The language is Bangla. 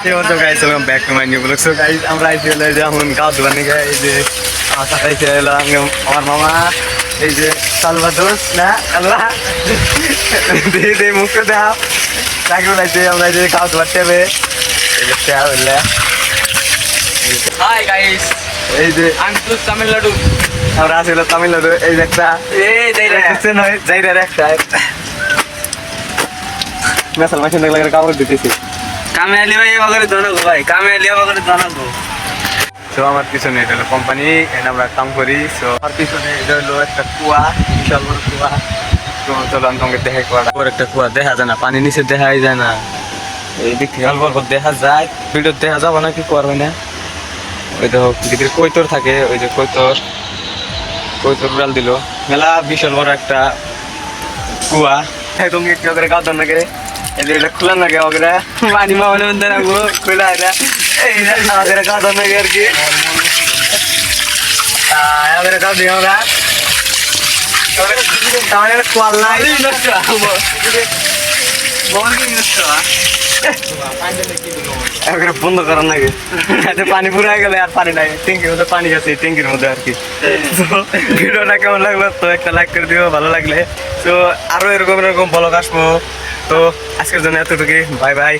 Back to my new blog. So guys আমরা আইছি হলো যে এখন গাও দোকানে গিয়ে এই যে আমার সাথে আইছে হলো আমার মামা এই যে সালভাদোস না আল্লাহ দে মুখে দাও তাকে বলাইছে আমরা যে গাও দোকান টেবে এই যে টেয়া হইলে হাই গাইস, এই যে আমি তো তামিলনাড়ু। আমরা আছি হলো তামিলনাড়ু। এই যে একটা এই যাইরা যাইরার একটা মেসাল মাসিন লাগে কাপড় দিতেছি। কামে আলি ভাই আমাকে ধনগো ভাই, কামে আলি আমাকে ধনগো। তো আমার পিছনে এটা হলো কোম্পানি, এখানে আমরা কাম করি। তো আমার পিছনে এটা হলো একটা কুয়া, বিশাল বড় কুয়া। তো চলো আমি তোমাকে দেখে কুয়াটা বড় একটা কুয়া দেখা যায় না, পানি নিচে দেখাই যায় না, এই দিক থেকে অল্প অল্প দেখা যায়। ভিডিও দেখা যাবো না কি করবে না, ওই তো দিকের কৈতর থাকে, ওই যে কৈতর উড়াল দিল মেলা বিশাল বড় একটা কুয়া। তুমি একটু করে গাও না করে এটা খোলা না গে ওগরা পানি মামলে মধ্যে রাখবো খোলা এটা এই আমাদের গাও না গে আর কি আমাদের গাও দিও আমরা তাহলে কোয়াল্লা বন্ধ করার নাকি পানি পুরো হয়ে গেলে আর পানি নাই, ট্যাঙ্কির মধ্যে পানি আছে ট্যাঙ্কির মধ্যে আর কি। তো ভিডিওটা কেমন লাগলো তো একটা লাইক করে দিও ভালো লাগলে। তো আরো এরকম ব্লগ আসবো। তো আজকের জন্য এতটুকুই, বাই বাই।